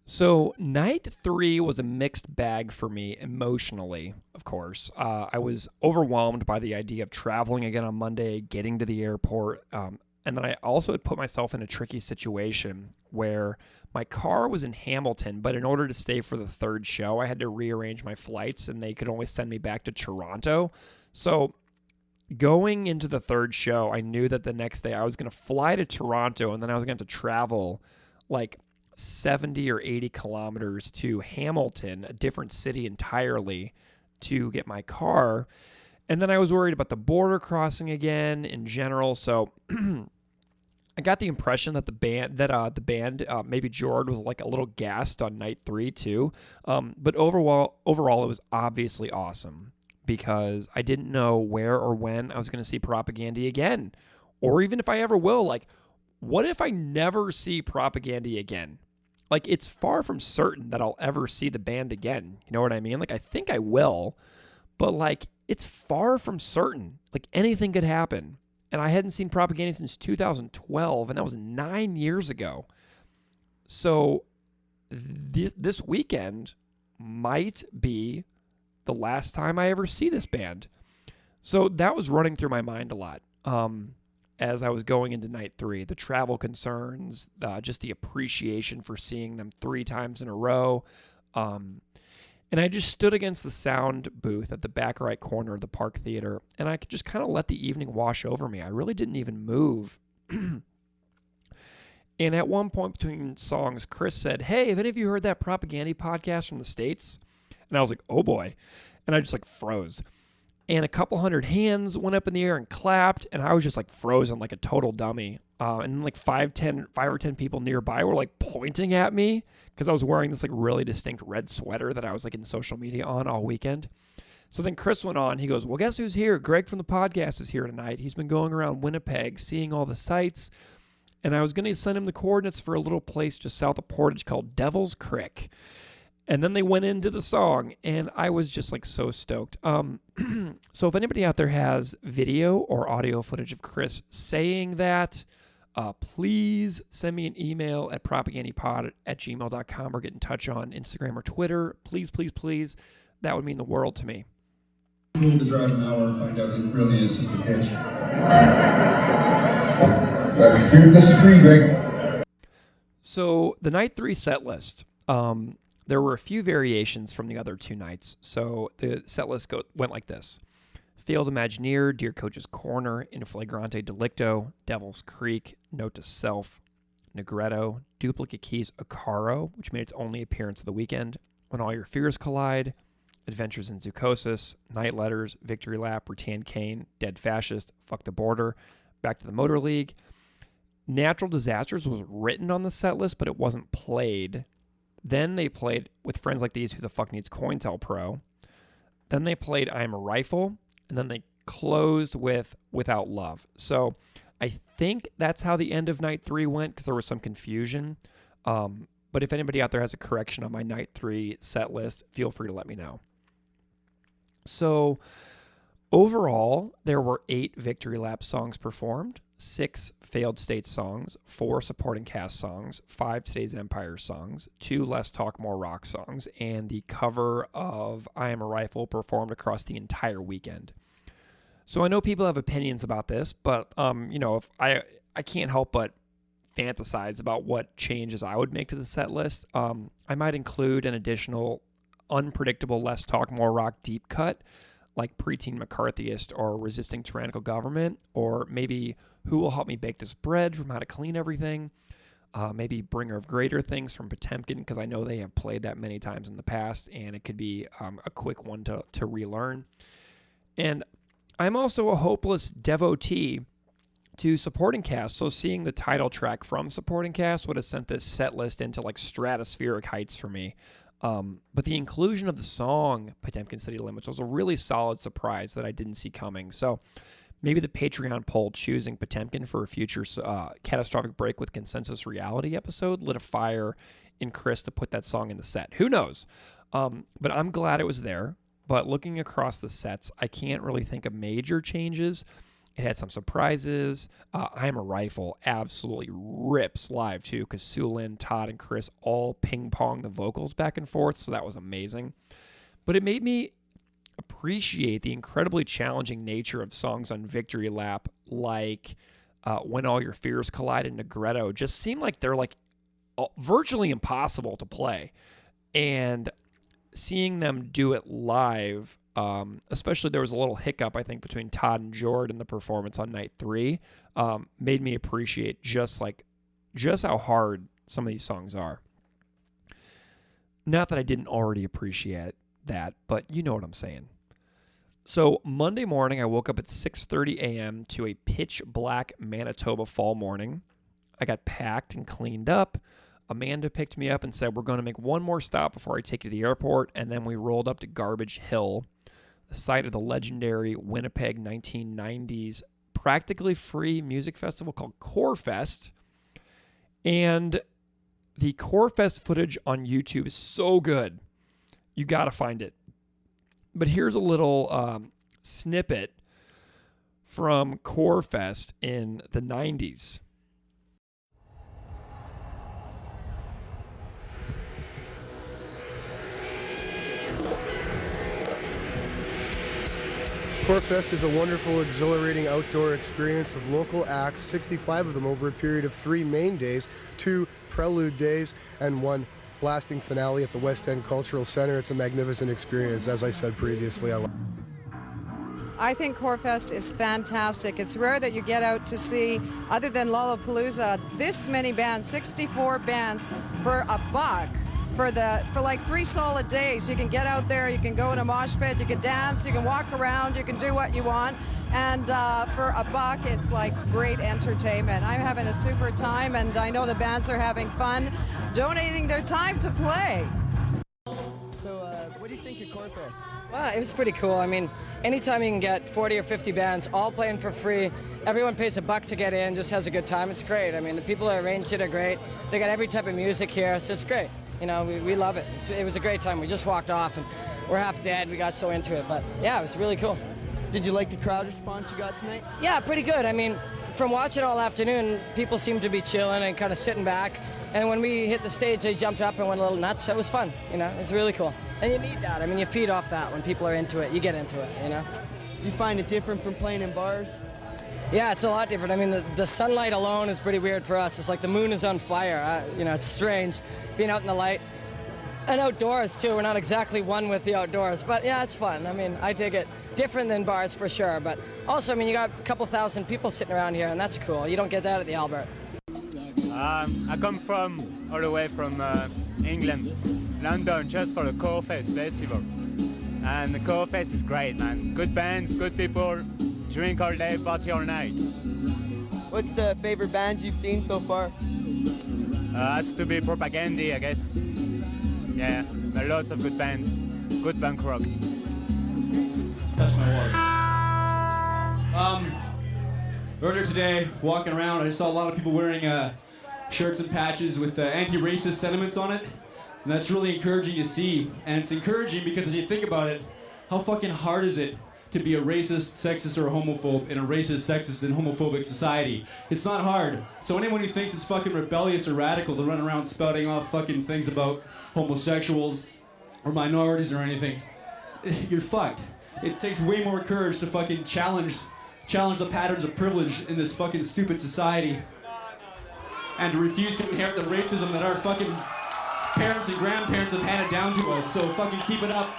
So night 3 was a mixed bag for me emotionally, of course. I was overwhelmed by the idea of traveling again on Monday, getting to the airport, and then I also had put myself in a tricky situation where my car was in Hamilton, but in order to stay for the 3rd show, I had to rearrange my flights, and they could only send me back to Toronto. So going into the 3rd show, I knew that the next day I was going to fly to Toronto, and then I was going to travel like 70 or 80 kilometers to Hamilton, a different city entirely, to get my car. And then I was worried about the border crossing again in general. So I got the impression that the band, maybe Jord, was like a little gassed on night 3 too. But overall, it was obviously awesome because I didn't know where or when I was going to see Propaganda again, or even if I ever will. Like, what if I never see Propaganda again? Like, it's far from certain that I'll ever see the band again. You know what I mean? Like, I think I will, but like, it's far from certain. Like, anything could happen. And I hadn't seen Propaganda since 2012, and that was 9 years ago. So this weekend might be the last time I ever see this band. So that was running through my mind a lot as I was going into night 3. The travel concerns, just the appreciation for seeing them 3 times in a row. And I just stood against the sound booth at the back right corner of the Park Theater, and I could just kind of let the evening wash over me. I really didn't even move. And at one point between songs, Chris said, "Hey, have any of you heard that Propaganda podcast from the States?" And I was like, "Oh boy." And I just like froze. And a couple hundred hands went up in the air and clapped, and I was just like frozen like a total dummy. And like 5 or 10 people nearby were like pointing at me because I was wearing this like really distinct red sweater that I was like in social media on all weekend. So then Chris went on. He goes, "Well, guess who's here? Greg from the podcast is here tonight. He's been going around Winnipeg, seeing all the sights." And I was going to send him the coordinates for a little place just south of Portage called Devil's Creek. And then they went into the song, and I was just like so stoked. So if anybody out there has video or audio footage of Chris saying that, please send me an email at propagandapod@gmail.com or get in touch on Instagram or Twitter. Please, please, please. That would mean the world to me. To drive an hour and find out it really is just a pitch. Here, this is for you, Greg. So the night 3 set list. There were a few variations from the other 2 nights. So the set list went like this: Failed Imagineer, Dear Coach's Corner, In Flagrante Delicto, Devil's Creek, Note to Self, Negretto, Duplicate Keys Acaro, which made its only appearance of the weekend, When All Your Fears Collide, Adventures in Zoochosis, Night Letters, Victory Lap, Rattan Cane, Dead Fascist, Fuck the Border, Back to the Motor League. Natural Disasters was written on the set list, but it wasn't played. Then they played With Friends Like These, Who the Fuck Needs COINTELPRO. Then they played I Am a Rifle. And then they closed with Without Love. So I think that's how the end of night 3 went because there was some confusion. But if anybody out there has a correction on my night 3 set list, feel free to let me know. So Overall, there were 8 Victory Lap songs performed, 6 Failed State songs, 4 supporting cast songs, 5 Today's Empire songs, 2 Less Talk More Rock songs, and the cover of I Am a Rifle performed across the entire weekend. So I know people have opinions about this, but if I can't help but fantasize about what changes I would make to the set list. I might include an additional unpredictable Less Talk More Rock deep cut, like Preteen McCarthyist or Resisting Tyrannical Government, or maybe Who Will Help Me Bake This Bread from How to Clean Everything, maybe Bringer of Greater Things from Potemkin, because I know they have played that many times in the past, and it could be a quick one to relearn. And I'm also a hopeless devotee to supporting cast, so seeing the title track from supporting cast would have sent this set list into like stratospheric heights for me. But the inclusion of the song Potemkin City Limits was a really solid surprise that I didn't see coming. So maybe the Patreon poll choosing Potemkin for a future Catastrophic Break with Consensus Reality episode lit a fire in Chris to put that song in the set. Who knows? But I'm glad it was there. But looking across the sets, I can't really think of major changes. It had some surprises. I Am a Rifle absolutely rips live, too, because Sue Lynn, Todd, and Chris all ping-pong the vocals back and forth, so that was amazing. But it made me appreciate the incredibly challenging nature of songs on Victory Lap, like When All Your Fears Collide and Negretto. Just seem like they're like virtually impossible to play. And seeing them do it live, especially there was a little hiccup, I think, between Todd and Jord in the performance on night 3, made me appreciate just how hard some of these songs are. Not that I didn't already appreciate that, but you know what I'm saying. So Monday morning, I woke up at 6:30 a.m. to a pitch black Manitoba fall morning. I got packed and cleaned up. Amanda picked me up and said, we're going to make one more stop before I take you to the airport, and then we rolled up to Garbage Hill, the site of the legendary Winnipeg 1990s practically free music festival called Corefest. And the Corefest footage on YouTube is so good. You got to find it. But here's a little snippet from Corefest in the 90s. Corefest is a wonderful, exhilarating outdoor experience with local acts, 65 of them over a period of 3 main days, 2 prelude days, and 1 blasting finale at the West End Cultural Center. It's a magnificent experience, as I said previously. I think Corefest is fantastic. It's rare that you get out to see, other than Lollapalooza, this many bands, 64 bands for $1. For like 3 solid days. You can get out there, you can go in a mosh pit, you can dance, you can walk around, you can do what you want. And for $1, it's like great entertainment. I'm having a super time, and I know the bands are having fun, donating their time to play. So what do you think of Corefest? Well, it was pretty cool. I mean, anytime you can get 40 or 50 bands all playing for free, everyone pays $1 to get in, just has a good time. It's great. I mean, the people who arranged it are great. They got every type of music here, so it's great. You know, we love it. It was a great time. We just walked off, and we're half dead. We got so into it. But, yeah, it was really cool. Did you like the crowd response you got tonight? Yeah, pretty good. I mean, from watching all afternoon, people seemed to be chilling and kind of sitting back. And when we hit the stage, they jumped up and went a little nuts. So it was fun, you know. It was really cool. And you need that. I mean, you feed off that when people are into it. You get into it, you know. You find it different from playing in bars? Yeah, it's a lot different. I mean, the sunlight alone is pretty weird for us. It's like the moon is on fire. You know, it's strange being out in the light. And outdoors, too. We're not exactly one with the outdoors. But, yeah, it's fun. I mean, I dig it. Different than bars, for sure. But also, I mean, you got a couple thousand people sitting around here, and that's cool. You don't get that at the Albert. I come from all the way from England, London, just for the Corefest Festival. And the Corefest is great, man. Good bands, good people, drink all day, party all night. What's the favorite bands you've seen so far? Has to be Propaganda, I guess. Yeah, there are lots of good bands, good punk rock. Touch my water. Earlier today, walking around, I just saw a lot of people wearing shirts and patches with anti-racist sentiments on it. And that's really encouraging to see. And it's encouraging because if you think about it, how fucking hard is it to be a racist, sexist, or a homophobe in a racist, sexist, and homophobic society. It's not hard. So anyone who thinks it's fucking rebellious or radical to run around spouting off fucking things about homosexuals or minorities or anything, you're fucked. It takes way more courage to fucking challenge the patterns of privilege in this fucking stupid society and to refuse to inherit the racism that our fucking parents and grandparents have handed down to us. So fucking keep it up.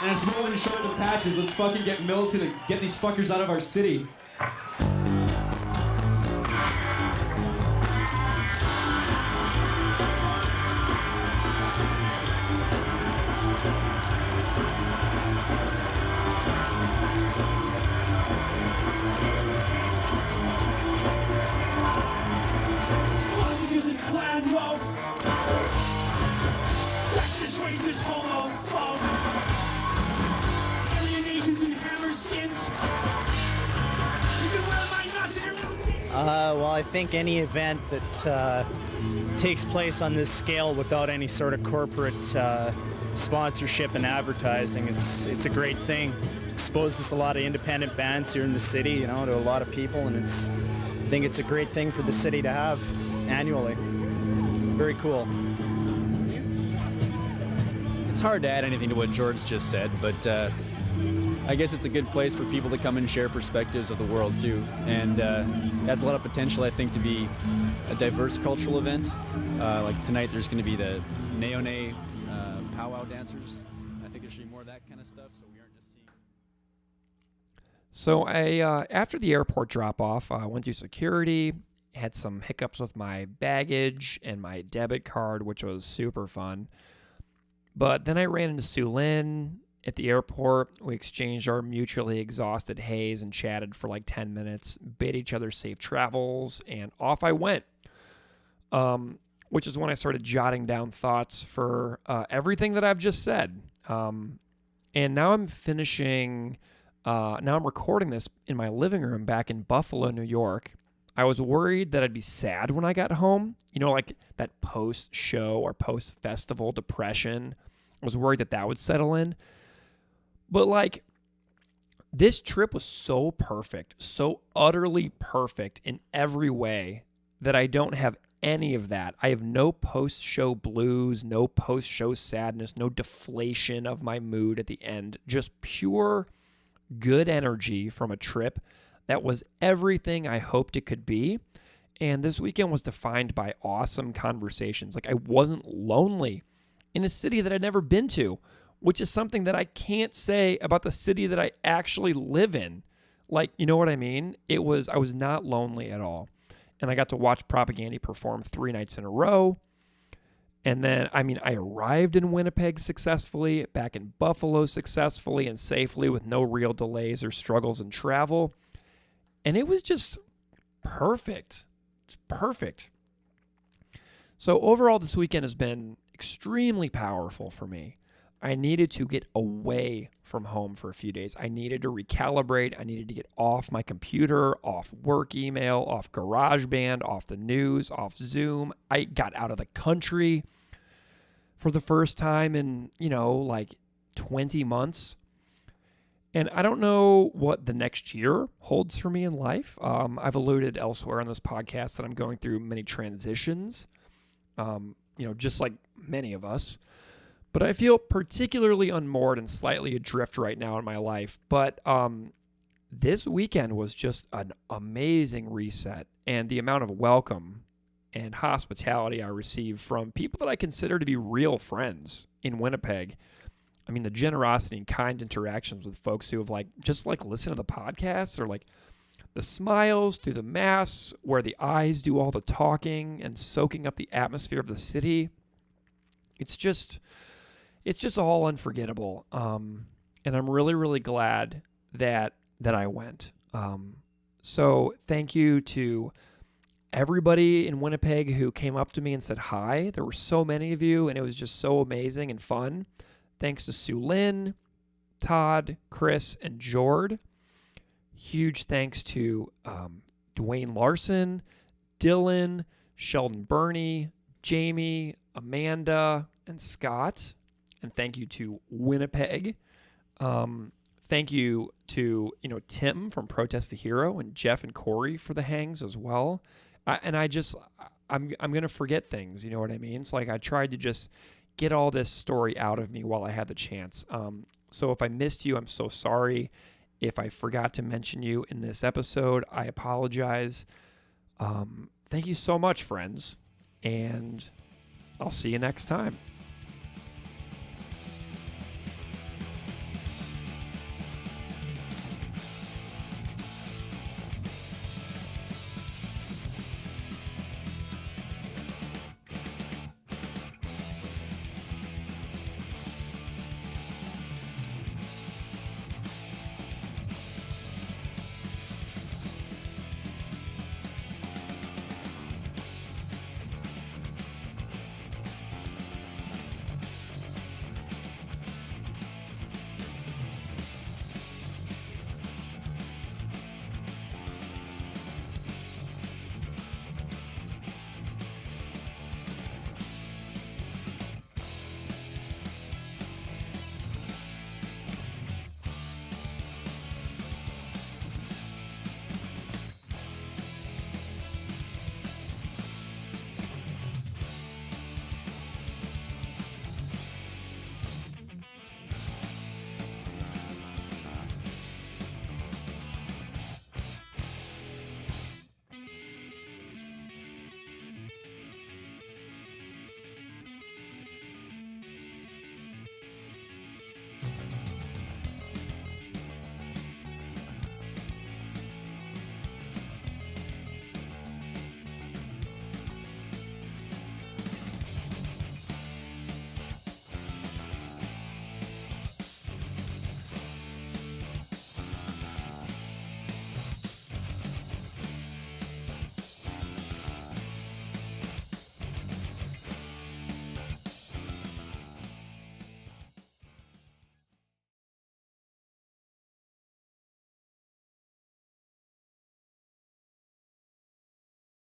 And it's more than shorts and patches. Let's fucking get militant and get these fuckers out of our city. Well, I think any event that takes place on this scale without any sort of corporate sponsorship and advertising, it's a great thing. Exposes a lot of independent bands here in the city, you know, to a lot of people, and I think it's a great thing for the city to have annually. Very cool. It's hard to add anything to what George just said, but I guess it's a good place for people to come and share perspectives of the world too, and has a lot of potential, I think, to be a diverse cultural event. Like tonight, there's going to be the Neone powwow dancers. I think there should be more of that kind of stuff, so we aren't just seeing. So after the airport drop-off, I went through security, had some hiccups with my baggage and my debit card, which was super fun. But then I ran into Sue Lynn at the airport. We exchanged our mutually exhausted haze and chatted for like 10 minutes, bid each other safe travels, and off I went. Which is when I started jotting down thoughts for everything that I've just said. And now I'm recording this in my living room back in Buffalo, New York. I was worried that I'd be sad when I got home. You know, like that post-show or post-festival depression. I was worried that would settle in. But like, this trip was so perfect, so utterly perfect in every way that I don't have any of that. I have no post-show blues, no post-show sadness, no deflation of my mood at the end. Just pure good energy from a trip that was everything I hoped it could be. And this weekend was defined by awesome conversations. Like, I wasn't lonely in a city that I'd never been to, which is something that I can't say about the city that I actually live in. Like, you know what I mean? I was not lonely at all. And I got to watch Propaganda perform 3 nights in a row. And then, I arrived in Winnipeg successfully, back in Buffalo successfully and safely with no real delays or struggles in travel. And it was just perfect. It's perfect. So overall, this weekend has been extremely powerful for me. I needed to get away from home for a few days. I needed to recalibrate. I needed to get off my computer, off work email, off GarageBand, off the news, off Zoom. I got out of the country for the first time in, like 20 months. And I don't know what the next year holds for me in life. I've alluded elsewhere on this podcast that I'm going through many transitions, just like many of us. But I feel particularly unmoored and slightly adrift right now in my life. But this weekend was just an amazing reset. And the amount of welcome and hospitality I received from people that I consider to be real friends in Winnipeg. The generosity and kind interactions with folks who have just listened to the podcast, or the smiles through the masks where the eyes do all the talking and soaking up the atmosphere of the city. It's just all unforgettable. And I'm really, really glad that I went. So thank you to everybody in Winnipeg who came up to me and said hi. There were so many of you, and it was just so amazing and fun. Thanks to Sue Lynn, Todd, Chris, and Jord. Huge thanks to Dwayne Larson, Dylan, Sheldon Burney, Jamie, Amanda, and Scott. And thank you to Winnipeg. thank you to, Tim from Protest the Hero and Jeff and Corey for the hangs as well. I'm going to forget things. You know what I mean? It's like I tried to just get all this story out of me while I had the chance. So if I missed you, I'm so sorry. If I forgot to mention you in this episode, I apologize. Thank you so much, friends. And I'll see you next time.